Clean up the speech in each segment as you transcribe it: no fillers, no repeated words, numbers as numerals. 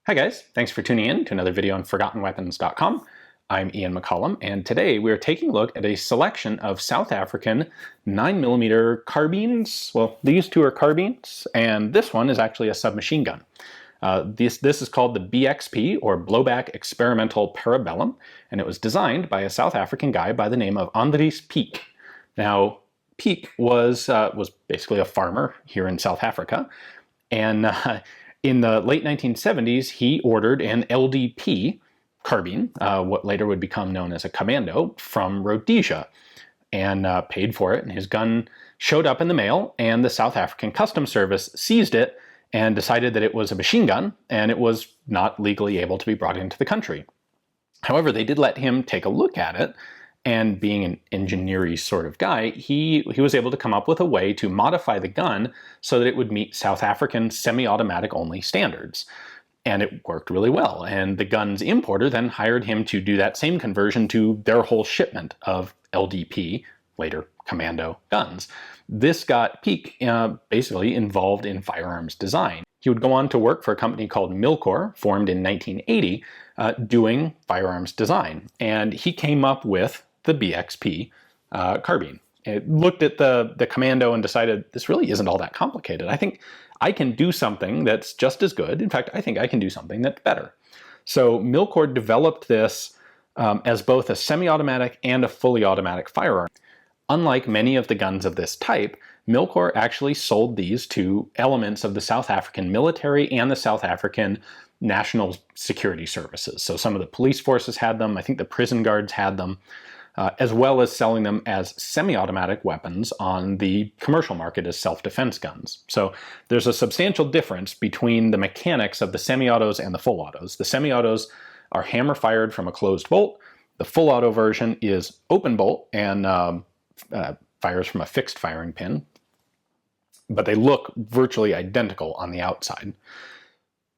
Hi guys, thanks for tuning in to another video on ForgottenWeapons.com. I'm Ian McCollum, and today we are taking a look at a selection of South African 9mm carbines. Well, these two are carbines, and this one is actually a submachine gun. This is called the BXP, or Blowback Experimental Parabellum, and it was designed by a South African guy by the name of Andries Piek. Now, Piek was basically a farmer here in South Africa, and in the late 1970s, he ordered an LDP carbine, what later would become known as a commando, from Rhodesia, and paid for it. And his gun showed up in the mail, and the South African Customs Service seized it and decided that it was a machine gun, and it was not legally able to be brought into the country. However, they did let him take a look at it, and being an engineer-y sort of guy, he was able to come up with a way to modify the gun so that it would meet South African semi-automatic only standards. And it worked really well. And the gun's importer then hired him to do that same conversion to their whole shipment of LDP, later commando, guns. This got Piek basically involved in firearms design. He would go on to work for a company called Milkor, formed in 1980, doing firearms design. And he came up with the BXP carbine. It looked at the commando and decided, this really isn't all that complicated. I think I can do something that's just as good. In fact, I think I can do something that's better. So Milkor developed this as both a semi-automatic and a fully automatic firearm. Unlike many of the guns of this type, Milkor actually sold these to elements of the South African military and the South African National Security Services. So some of the police forces had them, I think the prison guards had them, as well as selling them as semi-automatic weapons on the commercial market as self-defense guns. So there's a substantial difference between the mechanics of the semi-autos and the full autos. The semi-autos are hammer-fired from a closed bolt. The full auto version is open bolt and fires from a fixed firing pin, but they look virtually identical on the outside.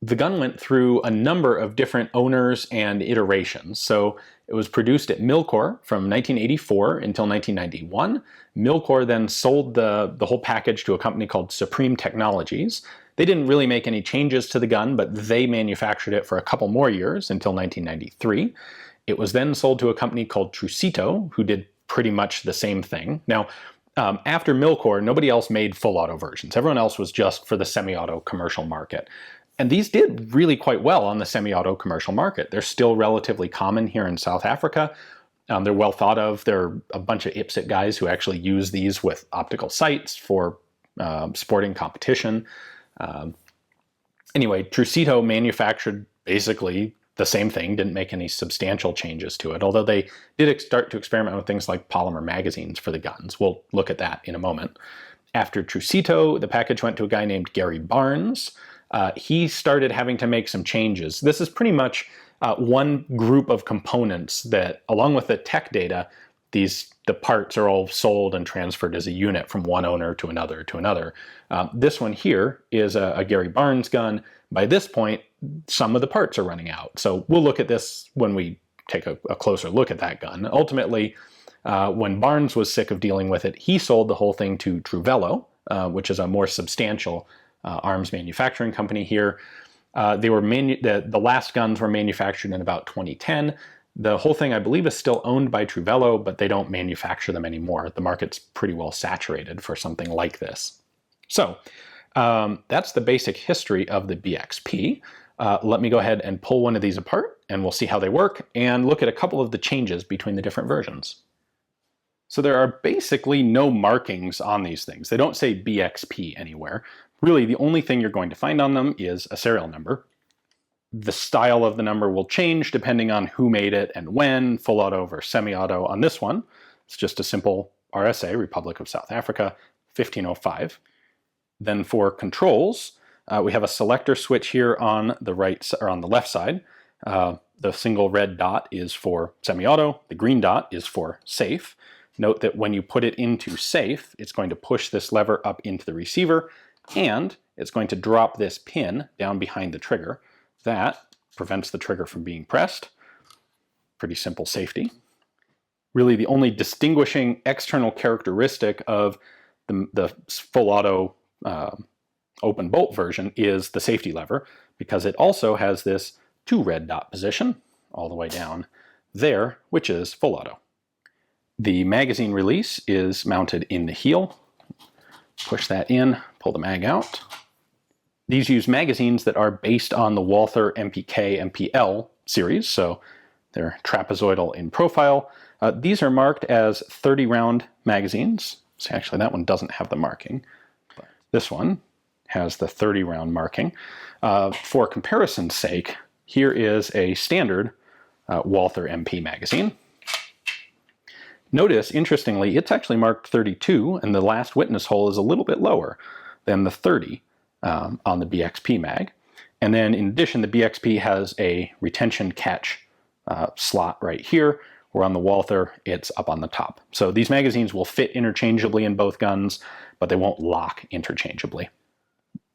The gun went through a number of different owners and iterations. So it was produced at Milkor from 1984 until 1991. Milkor then sold the whole package to a company called Supreme Technologies. They didn't really make any changes to the gun, but they manufactured it for a couple more years until 1993. It was then sold to a company called Truecito, who did pretty much the same thing. Now, after Milkor, nobody else made full auto versions. Everyone else was just for the semi-auto commercial market. And these did really quite well on the semi-auto commercial market. They're still relatively common here in South Africa. They're well thought of. There are a bunch of IPSC guys who actually use these with optical sights for sporting competition. Anyway, Truecito manufactured basically the same thing, didn't make any substantial changes to it, although they did start to experiment with things like polymer magazines for the guns. We'll look at that in a moment. After Truecito, the package went to a guy named Gary Barnes. He started having to make some changes. This is pretty much one group of components that, along with the tech data, the parts are all sold and transferred as a unit from one owner to another to another. This one here is a Gary Barnes gun. By this point, some of the parts are running out. So we'll look at this when we take a closer look at that gun. Ultimately, when Barnes was sick of dealing with it, he sold the whole thing to Truvelo, which is a more substantial arms manufacturing company here. The last guns were manufactured in about 2010. The whole thing, I believe, is still owned by Truvelo, but they don't manufacture them anymore. The market's pretty well saturated for something like this. So that's the basic history of the BXP. Let me go ahead and pull one of these apart, and we'll see how they work, and look at a couple of the changes between the different versions. So there are basically no markings on these things. They don't say BXP anywhere. Really, the only thing you're going to find on them is a serial number. The style of the number will change depending on who made it and when, full auto versus semi-auto. On this one, it's just a simple RSA, Republic of South Africa, 1505. Then for controls, we have a selector switch here on the right or on the left side. The single red dot is for semi-auto. The green dot is for safe. Note that when you put it into safe, it's going to push this lever up into the receiver, and it's going to drop this pin down behind the trigger. That prevents the trigger from being pressed. Pretty simple safety. Really the only distinguishing external characteristic of the full auto open bolt version is the safety lever, because it also has this 2 red dot position all the way down there, which is full auto. The magazine release is mounted in the heel. Push that in, pull the mag out. These use magazines that are based on the Walther MPK MPL series, so they're trapezoidal in profile. These are marked as 30 round magazines. So actually that one doesn't have the marking, but this one has the 30 round marking. For comparison's sake, here is a standard Walther MP magazine. Notice, interestingly, it's actually marked 32, and the last witness hole is a little bit lower than the 30 on the BXP mag. And then in addition, the BXP has a retention catch slot right here, where on the Walther, it's up on the top. So these magazines will fit interchangeably in both guns, but they won't lock interchangeably.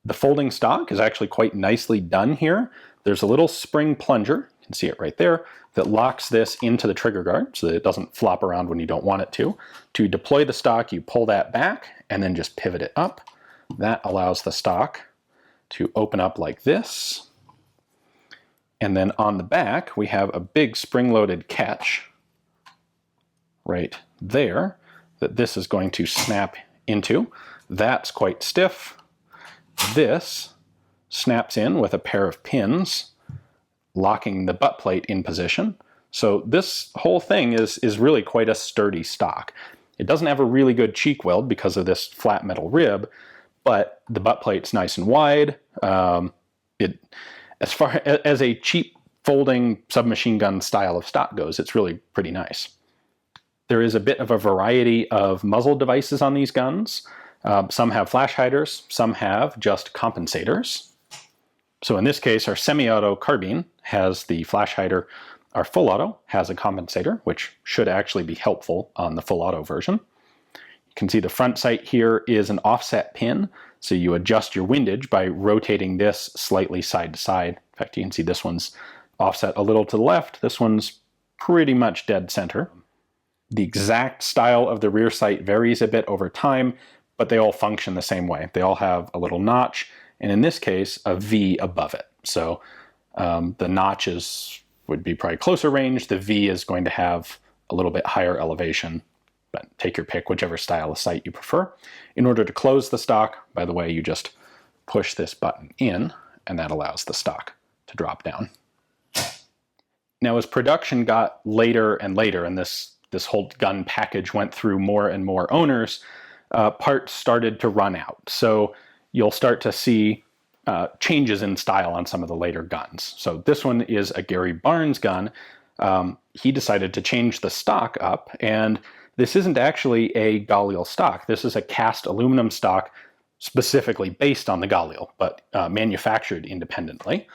The folding stock is actually quite nicely done here. There's a little spring plunger, you can see it right there, that locks this into the trigger guard so that it doesn't flop around when you don't want it to. To deploy the stock, you pull that back and then just pivot it up. That allows the stock to open up like this. And then on the back, we have a big spring-loaded catch right there that this is going to snap into. That's quite stiff. This snaps in with a pair of pins, locking the butt plate in position. So this whole thing is really quite a sturdy stock. It doesn't have a really good cheek weld because of this flat metal rib, but the butt plate's nice and wide. As far as a cheap folding submachine gun style of stock goes, it's really pretty nice. There is a bit of a variety of muzzle devices on these guns. Some have flash hiders, some have just compensators. So in this case, our semi-auto carbine has the flash hider. Our full auto has a compensator, which should actually be helpful on the full auto version. You can see the front sight here is an offset pin, so you adjust your windage by rotating this slightly side to side. In fact, you can see this one's offset a little to the left. This one's pretty much dead center. The exact style of the rear sight varies a bit over time, but they all function the same way. They all have a little notch, and in this case, a V above it. So the notch would be probably closer range. The V is going to have a little bit higher elevation, but take your pick, whichever style of sight you prefer. In order to close the stock, by the way, you just push this button in, and that allows the stock to drop down. Now, as production got later and later, and this whole gun package went through more and more owners, parts started to run out. So you'll start to see changes in style on some of the later guns. So this one is a Gary Barnes gun. He decided to change the stock up, and this isn't actually a Galil stock. This is a cast aluminum stock specifically based on the Galil, but manufactured independently.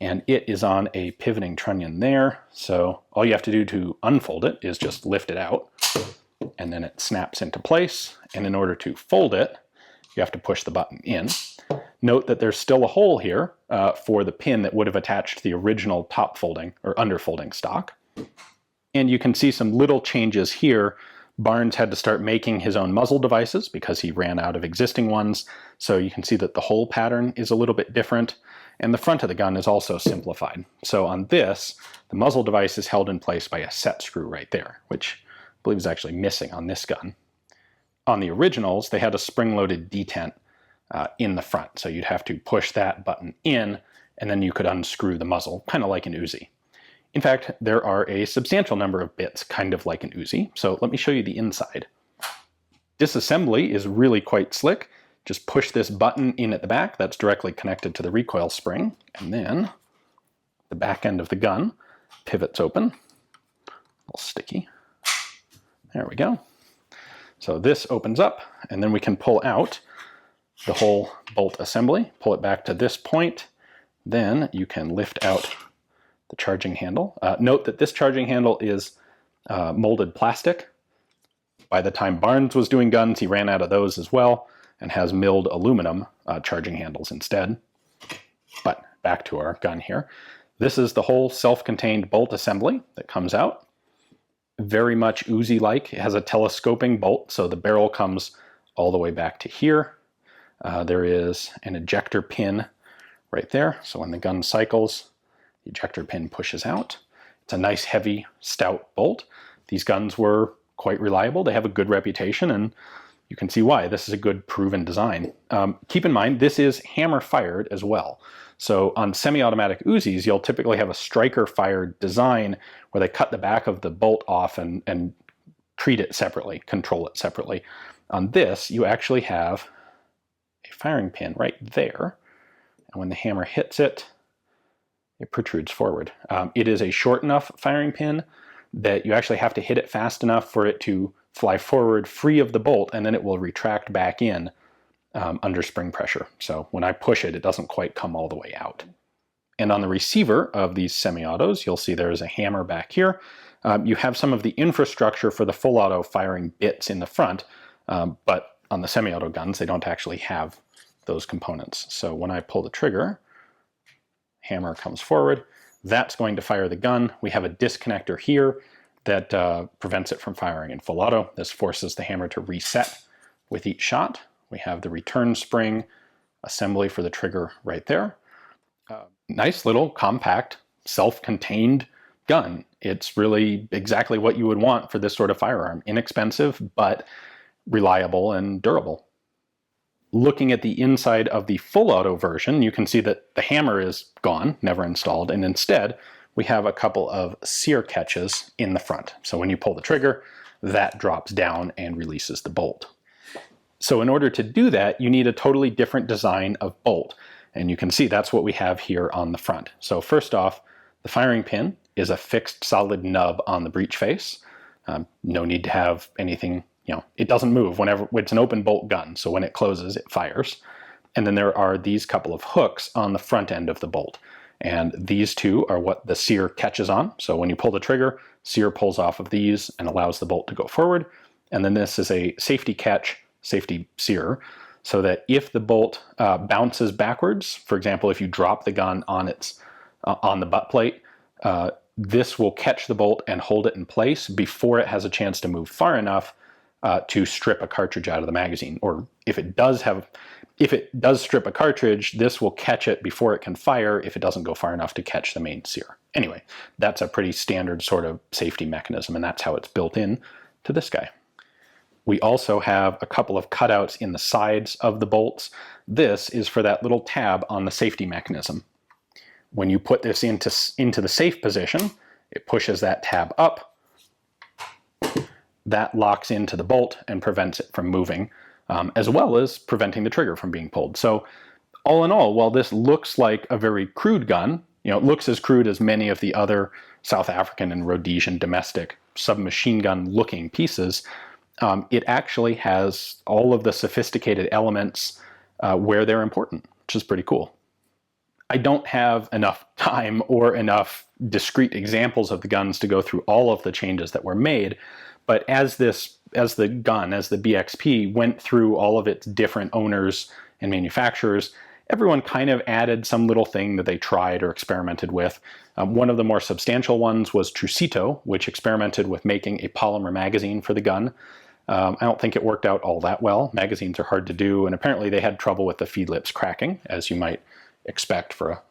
And it is on a pivoting trunnion there. So all you have to do to unfold it is just lift it out, and then it snaps into place. And in order to fold it, you have to push the button in. Note that there's still a hole here for the pin that would have attached to the original top folding or underfolding stock. And you can see some little changes here. Barnes had to start making his own muzzle devices because he ran out of existing ones. So you can see that the hole pattern is a little bit different, and the front of the gun is also simplified. So on this, the muzzle device is held in place by a set screw right there, which I believe is actually missing on this gun. On the originals, they had a spring-loaded detent in the front. So you'd have to push that button in, and then you could unscrew the muzzle, kind of like an Uzi. In fact, there are a substantial number of bits, kind of like an Uzi. So let me show you the inside. Disassembly is really quite slick. Just push this button in at the back. That's directly connected to the recoil spring. And then the back end of the gun pivots open. A little sticky. There we go. So this opens up, and then we can pull out the whole bolt assembly, pull it back to this point. Then you can lift out the charging handle. Note that this charging handle is molded plastic. By the time Barnes was doing guns, he ran out of those as well and has milled aluminum charging handles instead. But back to our gun here. This is the whole self-contained bolt assembly that comes out. Very much Uzi-like. It has a telescoping bolt, so the barrel comes all the way back to here. There is an ejector pin right there. So when the gun cycles, the ejector pin pushes out. It's a nice, heavy, stout bolt. These guns were quite reliable. They have a good reputation, and you can see why. This is a good, proven design. Keep in mind, this is hammer-fired as well. So on semi-automatic Uzis, you'll typically have a striker-fired design where they cut the back of the bolt off and treat it separately, control it separately. On this, you actually have a firing pin right there. And when the hammer hits it, it protrudes forward. It is a short enough firing pin that you actually have to hit it fast enough for it to fly forward free of the bolt, and then it will retract back in under spring pressure. So when I push it, it doesn't quite come all the way out. And on the receiver of these semi-autos, you'll see there is a hammer back here. You have some of the infrastructure for the full auto firing bits in the front, but on the semi-auto guns, they don't actually have those components. So when I pull the trigger, hammer comes forward. That's going to fire the gun. We have a disconnector here that prevents it from firing in full auto. This forces the hammer to reset with each shot. We have the return spring assembly for the trigger right there. Nice little compact, self-contained gun. It's really exactly what you would want for this sort of firearm. Inexpensive, but reliable and durable. Looking at the inside of the full auto version, you can see that the hammer is gone, never installed, and instead we have a couple of sear catches in the front. So when you pull the trigger, that drops down and releases the bolt. So in order to do that, you need a totally different design of bolt. And you can see that's what we have here on the front. So first off, the firing pin is a fixed solid nub on the breech face. No need to have anything, it doesn't move whenever it's an open bolt gun. So when it closes, it fires. And then there are these couple of hooks on the front end of the bolt. And these two are what the sear catches on. So when you pull the trigger, sear pulls off of these and allows the bolt to go forward. And then this is a safety catch, safety sear, so that if the bolt bounces backwards, for example, if you drop the gun on on the butt plate, this will catch the bolt and hold it in place before it has a chance to move far enough to strip a cartridge out of the magazine. Or if it does strip a cartridge, this will catch it before it can fire if it doesn't go far enough to catch the main sear. Anyway, that's a pretty standard sort of safety mechanism, and that's how it's built in to this guy. We also have a couple of cutouts in the sides of the bolts. This is for that little tab on the safety mechanism. When you put this into the safe position, it pushes that tab up. That locks into the bolt and prevents it from moving, as well as preventing the trigger from being pulled. So all in all, while this looks like a very crude gun, it looks as crude as many of the other South African and Rhodesian domestic submachine gun looking pieces, it actually has all of the sophisticated elements where they're important, which is pretty cool. I don't have enough time or enough discrete examples of the guns to go through all of the changes that were made, but as the BXP went through all of its different owners and manufacturers, everyone kind of added some little thing that they tried or experimented with. One of the more substantial ones was Truecito, which experimented with making a polymer magazine for the gun. I don't think it worked out all that well. Magazines are hard to do, and apparently they had trouble with the feed lips cracking, as you might expect for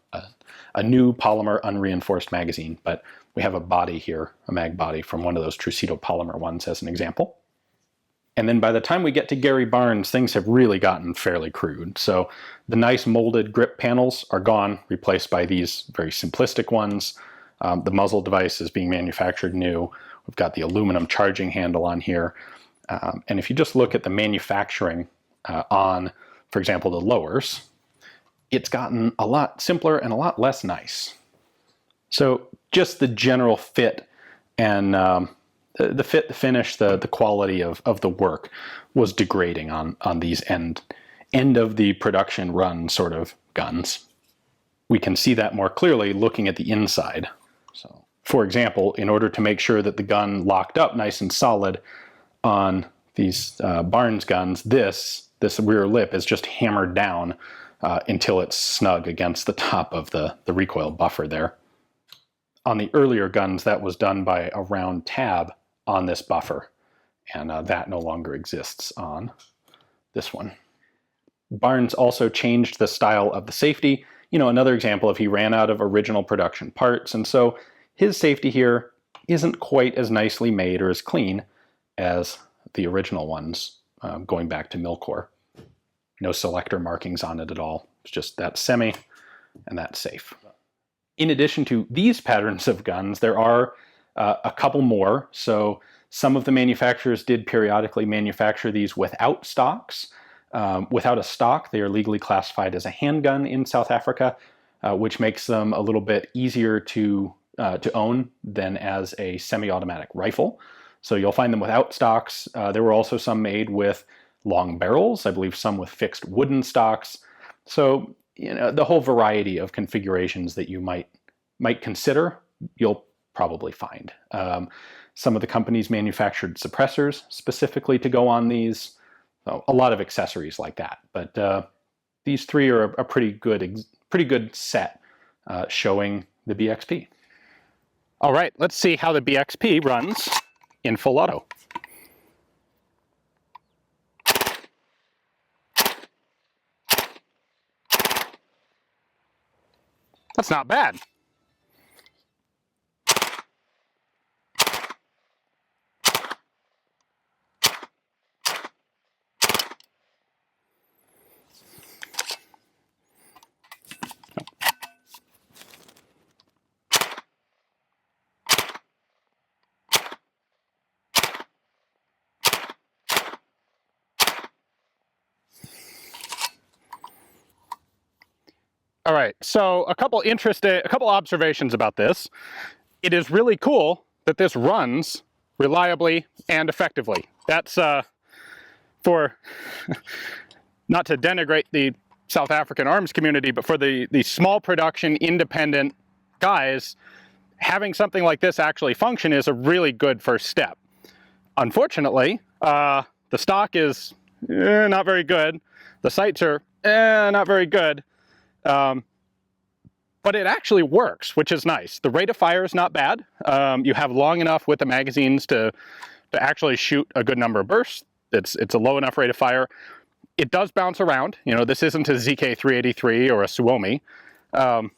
a new polymer unreinforced magazine. But we have a body here, a mag body from one of those Truecito polymer ones as an example. And then by the time we get to Gary Barnes, things have really gotten fairly crude. So the nice molded grip panels are gone, replaced by these very simplistic ones. The muzzle device is being manufactured new. We've got the aluminum charging handle on here. And if you just look at the manufacturing on, for example, the lowers, it's gotten a lot simpler and a lot less nice. So just the general fit and the fit, the finish, the quality of the work was degrading on these end of the production run sort of guns. We can see that more clearly looking at the inside. So, for example, in order to make sure that the gun locked up nice and solid on these Barnes guns, this rear lip is just hammered down until it's snug against the top of the recoil buffer there. On the earlier guns, that was done by a round tab on this buffer, and that no longer exists on this one. Barnes also changed the style of the safety. You know, another example of he ran out of original production parts, and so his safety here isn't quite as nicely made or as clean as the original ones, going back to Milkor. No selector markings on it at all. It's just that semi and that safe. In addition to these patterns of guns, there are a couple more. So some of the manufacturers did periodically manufacture these without stocks. Without a stock, they are legally classified as a handgun in South Africa, which makes them a little bit easier to own than as a semi-automatic rifle. So you'll find them without stocks. There were also some made with long barrels, I believe some with fixed wooden stocks. So, you know, the whole variety of configurations that you might consider, you'll probably find. Some of the companies manufactured suppressors specifically to go on these. So a lot of accessories like that. But these three are a pretty good set showing the BXP. All right, let's see how the BXP runs in full auto. That's not bad. All right, so a couple observations about this. It is really cool that this runs reliably and effectively. That's for, not to denigrate the South African arms community, but for the small production, independent guys, having something like this actually function is a really good first step. Unfortunately, the stock is not very good. The sights are not very good. But it actually works, which is nice. The rate of fire is not bad. You have long enough with the magazines to actually shoot a good number of bursts. It's a low enough rate of fire. It does bounce around. You know, this isn't a ZK383 or a Suomi. But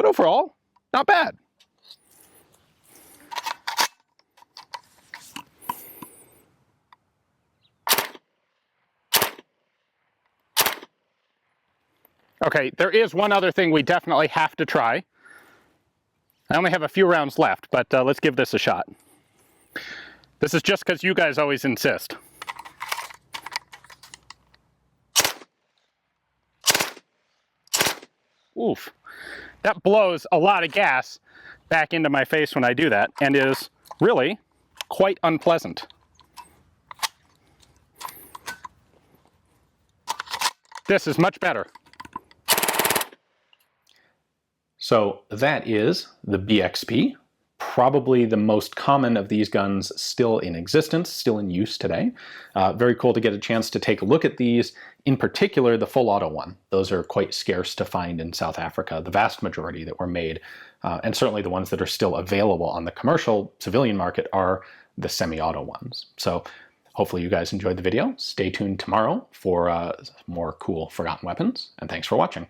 overall, not bad. Okay, there is one other thing we definitely have to try. I only have a few rounds left, but let's give this a shot. This is just because you guys always insist. Oof. That blows a lot of gas back into my face when I do that, and is really quite unpleasant. This is much better. So that is the BXP, probably the most common of these guns still in existence, still in use today. Very cool to get a chance to take a look at these, in particular the full auto one. Those are quite scarce to find in South Africa, the vast majority that were made, and certainly the ones that are still available on the commercial civilian market are the semi-auto ones. So hopefully you guys enjoyed the video. Stay tuned tomorrow for more cool forgotten weapons, and thanks for watching.